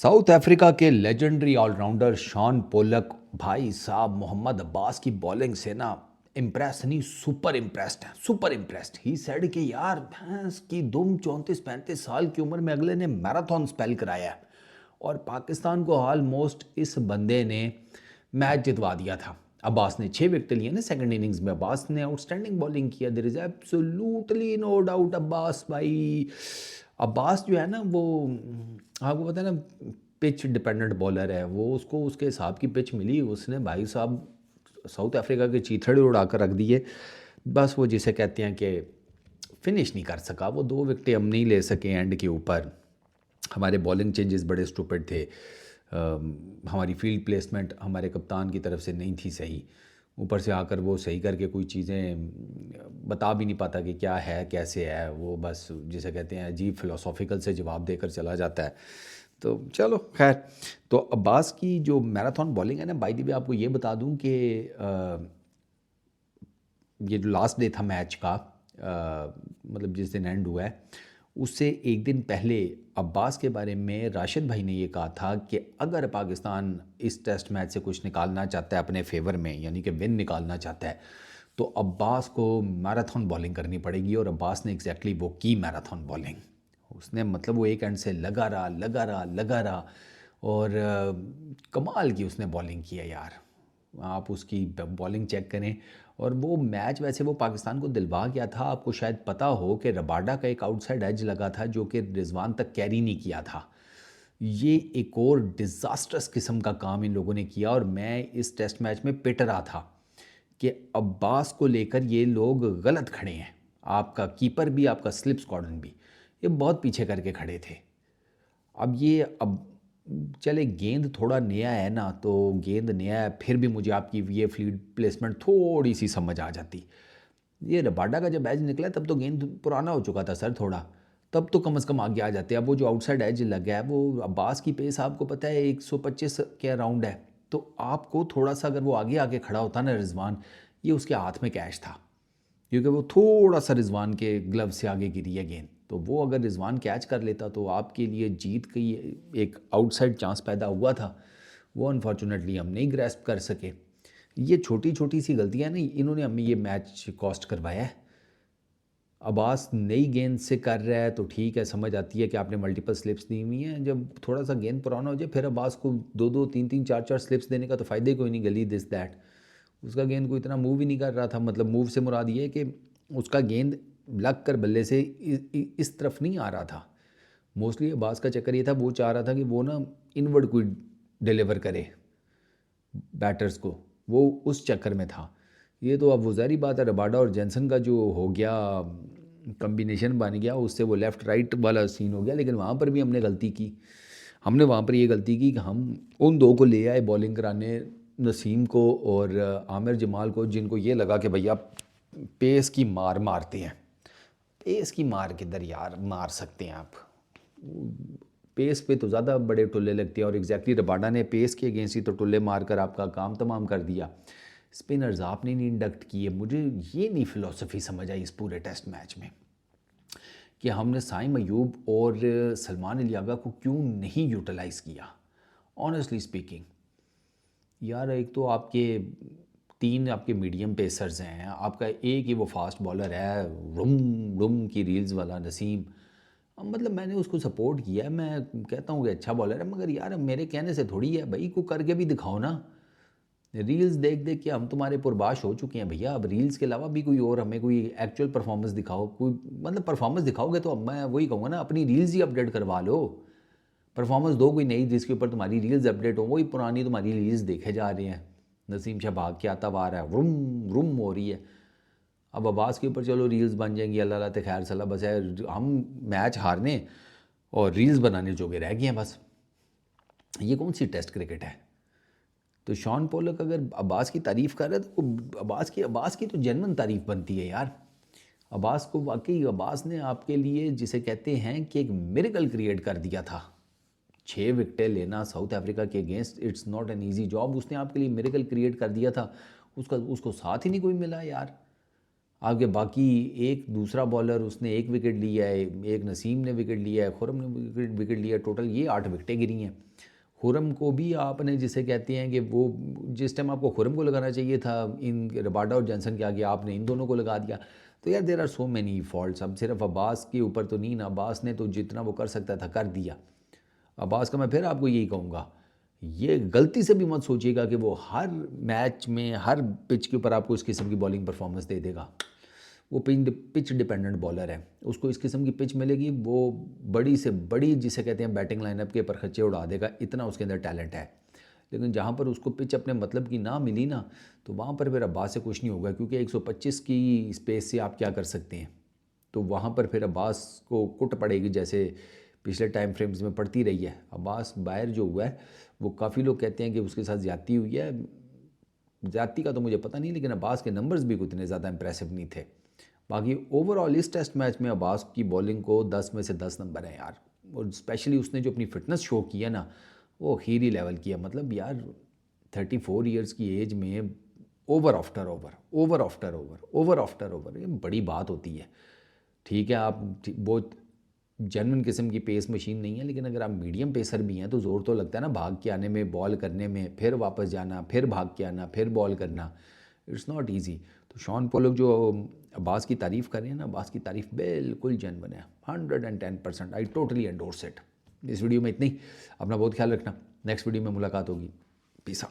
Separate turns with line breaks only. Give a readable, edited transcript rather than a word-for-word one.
South Africa के legendary allrounder Shawn Pollock भाई साहब मोहम्मद अब्बास की बॉलिंग से ना इम्प्रेस नहीं, सुपर इम्प्रेस्ड है, सुपर इम्प्रेस्ड। ही सेड कि यार भैंस की दुम 34-35 साल की उम्र में अगले ने मैराथन स्पेल कराया है और पाकिस्तान को ऑलमोस्ट इस बंदे ने मैच जितवा दिया था। अब्बास ने 6 विकेट लिए ना सेकंड इनिंग्स में। अब्बास ने आउटस्टैंडिंग बॉलिंग किया, there is absolutely no doubt. Abbas भाई, अब्बास जो है ना वो आपको पता है ना, पिच डिपेंडेंट बॉलर है वो। उसको उसके हिसाब की पिच मिली, उसने भाई साहब साउथ अफ्रीका के चीथड़े उड़ा कर रख दिए। बस वो जिसे कहते हैं कि फिनिश नहीं कर सका। वो 2 विकेटें हम नहीं ले सके एंड के ऊपर। हमारे बॉलिंग चेंजेस बड़े स्टूपिड थे। हमारी फील्ड प्लेसमेंट हमारे कप्तान की तरफ से नहीं थी सही। ऊपर से आकर वो सही करके कोई चीज़ें बता भी नहीं पाता कि क्या है कैसे है। वो बस जिसे कहते हैं अजीब फ़िलोसॉफिकल से जवाब देकर चला जाता है। तो चलो खैर। तो अब्बास की जो मैराथन बॉलिंग है ना, बाय द वे आपको ये बता दूं कि ये जो लास्ट डे था मैच का, मतलब जिस दिन एंड हुआ है, उससे एक दिन पहले अब्बास के बारे में राशिद भाई ने ये कहा था कि अगर पाकिस्तान इस टेस्ट मैच से कुछ निकालना चाहता है अपने फेवर में, यानी कि विन निकालना चाहता है, तो अब्बास को मैराथन बॉलिंग करनी पड़ेगी। और अब्बास ने एग्जैक्टली वो की मैराथन बॉलिंग। उसने मतलब वो एक एंड से लगा रहा लगा रहा लगा रहा और कमाल की उसने बॉलिंग की है यार। आप उसकी बॉलिंग चेक करें। और वो मैच वैसे वो पाकिस्तान को दिलवा गया था। आपको शायद पता हो कि रबाडा का एक आउटसाइड एज लगा था जो कि रिजवान तक कैरी नहीं किया था। ये एक और डिज़ास्ट्रस किस्म का काम इन लोगों ने किया। और मैं इस टेस्ट मैच में पिट रहा था कि अब्बास को लेकर ये लोग गलत खड़े हैं। आपका कीपर भी, आपका स्लिप स्क्वाड्रन भी, ये बहुत पीछे करके खड़े थे। अब चले गेंद थोड़ा नया है ना, तो गेंद नया है फिर भी मुझे आपकी ये फील्ड प्लेसमेंट थोड़ी सी समझ आ जाती। ये रबाडा का जब एज निकला तब तो गेंद पुराना हो चुका था सर थोड़ा। तब तो कम से कम आगे आ जाते। अब वो जो आउटसाइड एज लगा है, वो अब्बास की पेस आपको पता है 125 के अराउंड है। तो आपको थोड़ा सा अगर वो आगे आगे खड़ा होता ना रिजवान, ये उसके हाथ में कैच था, क्योंकि वो थोड़ा सा रिजवान के ग्लव से आगे गिरी है गेंद। तो वो अगर रिजवान कैच कर लेता तो आपके लिए जीत की एक आउटसाइड चांस पैदा हुआ था। वो अनफॉर्चुनेटली हम नहीं ग्रैस्प कर सके। ये छोटी छोटी सी गलतियाँ नहीं, इन्होंने हमें ये मैच कॉस्ट करवाया है। अब्बास नई गेंद से कर रहा है तो ठीक है, समझ आती है कि आपने मल्टीपल स्लिप्स दी हुई हैं। जब थोड़ा सा गेंद पुराना हो जाए फिर अब्बास को 2-2 3-3 4-4 स्लिप्स देने का तो फ़ायदा ही कोई नहीं। गली दिस दैट। उसका गेंद को इतना मूव ही नहीं कर रहा था। मतलब मूव से मुराद ये है कि उसका गेंद लग कर बल्ले से इस तरफ नहीं आ रहा था। मोस्टली अब्बास का चक्कर ये था, वो चाह रहा था कि वो ना इनवर्ड कोई डिलीवर करे बैटर्स को, वो उस चक्कर में था। ये तो अब वो ज़ाहिर बात है, रबाडा और जैनसन का जो हो गया कम्बिनेशन बन गया, उससे वो लेफ़्ट राइट वाला सीन हो गया। लेकिन वहाँ पर भी हमने गलती की। हमने वहाँ पर ये गलती की कि हम उन दो को ले आए बॉलिंग कराने, नसीम को और आमिर जमाल को, जिनको ये लगा कि भैया पेस की मार मारते हैं। पेस की मार किधर यार मार सकते हैं आप? पेस पे तो ज़्यादा बड़े टुल्ले लगते हैं। और एग्जैक्टली रबाडा ने पेस के अगेंस्ट ही तो टुल्ले मारकर आपका काम तमाम कर दिया। स्पिनर्स आपने नहीं इंडक्ट किए। मुझे ये नहीं फ़िलोसफी समझ आई इस पूरे टेस्ट मैच में कि हमने साइम अयूब और सलमान अली आगा को क्यों नहीं यूटिलाइज़ किया। ऑनेस्टली स्पीकिंग यार, एक तो आपके 3 आपके मीडियम पेसर्स हैं, आपका एक ही वो फास्ट बॉलर है रुम रुम की रील्स वाला नसीम। अब मतलब मैंने उसको सपोर्ट किया है, मैं कहता हूँ कि अच्छा बॉलर है, मगर यार मेरे कहने से थोड़ी है भाई, को करके भी दिखाओ ना। रील्स देख देख के हम तुम्हारे पुरबाश हो चुके हैं भैया। अब रील्स के अलावा भी कोई और हमें कोई एक्चुअल परफॉर्मेंस दिखाओ। कोई मतलब परफॉर्मेंस दिखाओगे तो अब मैं वही कहूँगा ना, अपनी रील्स ही अपडेट करवा लो। परफॉर्मेंस दो कोई नई जिसके ऊपर तुम्हारी रील्स अपडेट हो। वही पुरानी तुम्हारी रील्स देखे जा रहे हैं। नसीम शाह भाग के आता आ रहा है, रुम रुम हो रही है। अब अब्बास के ऊपर चलो रील्स बन जाएंगी, अल्लाह अल्लाह ते खैर सला, बस है हम मैच हारने और रील्स बनाने जोगे रह गए हैं बस। ये कौन सी टेस्ट क्रिकेट है? तो शॉन पोलक अगर अब्बास की तारीफ़ कर रहा है तो अब्बास की तो जेन्युइन तारीफ़ बनती है यार। अब्बास को वाकई, अब्बास ने आपके लिए जिसे कहते हैं कि एक मिरेकल क्रिएट कर दिया था। 6 विकेटें लेना साउथ अफ्रीका के against, it's not an easy job. उसने आपके लिए मिरेकल क्रिएट कर दिया था। उसका उसको साथ ही नहीं कोई मिला यार। آپ کے باقی ایک دوسرا بالر اس نے ایک وکٹ لیا ہے، ایک نسیم نے وکٹ لیا ہے، خرم نے وکٹ لیا ہے، ٹوٹل یہ 8 وکٹیں گری ہیں۔ خرم کو بھی آپ نے جسے کہتے ہیں کہ وہ جس ٹائم آپ کو خرم کو لگانا چاہیے تھا ان رباڈا اور جانسن کے آگے، آپ نے ان دونوں کو لگا دیا۔ تو یار there are so many faults. اب صرف عباس کے اوپر تو نہیں نا، عباس نے تو جتنا وہ کر سکتا تھا کر دیا۔ عباس کا میں پھر آپ کو یہی کہوں گا، یہ غلطی سے بھی مت سوچیے گا کہ وہ ہر میچ میں ہر پچ کے اوپر آپ کو اس قسم کی بالنگ پرفارمنس دے دے گا۔ وہ پچ ڈیپینڈنٹ بالر ہے، اس کو اس قسم کی پچ ملے گی، وہ بڑی سے بڑی جسے کہتے ہیں بیٹنگ لائن اپ کے پرخچے اڑا دے گا، اتنا اس کے اندر ٹیلنٹ ہے۔ لیکن جہاں پر اس کو پچ اپنے مطلب کی نہ ملی نا، تو وہاں پر پھر عباس سے کچھ نہیں ہوگا، کیونکہ 125 کی اسپیس سے آپ کیا کر سکتے ہیں۔ تو وہاں پر پھر عباس کو کٹ پڑے گی، جیسے پچھلے ٹائم فریمز میں پڑتی رہی ہے۔ عباس باہر جو ہوا ہے وہ کافی لوگ کہتے ہیں کہ اس کے ساتھ زیادتی ہوئی ہے، زیادتی کا تو مجھے پتہ نہیں، لیکن عباس کے نمبرز بھی اتنے زیادہ امپریسو نہیں تھے۔ باقی اوور آل اس ٹیسٹ میچ میں عباس کی بولنگ کو 10 میں سے 10 نمبر ہیں یار، اور اسپیشلی اس نے جو اپنی فٹنس شو کیا نا، وہ ہیری لیول کیا۔ مطلب یار 34 ایئرز کی ایج میں over after over, over after over, over after over, یہ بڑی بات ہوتی ہے۔ ٹھیک ہے آپ بہت جنون قسم کی پیس مشین نہیں ہے، لیکن اگر آپ میڈیم پیسر بھی ہیں تو زور تو لگتا ہے نا بھاگ کے آنے میں، بال کرنے میں، پھر واپس جانا، پھر بھاگ کے آنا، پھر بال کرنا، اٹس ناٹ ایزی۔ تو شان پولک جو عباس کی تعریف کر رہے ہیں نا، عباس کی تعریف بالکل جینون ہے، 110%، آئی ٹوٹلی انڈورس اٹ۔ اس ویڈیو میں اتنی، اپنا بہت خیال رکھنا، نیکسٹ ویڈیو میں ملاقات ہوگی، پیس آؤٹ۔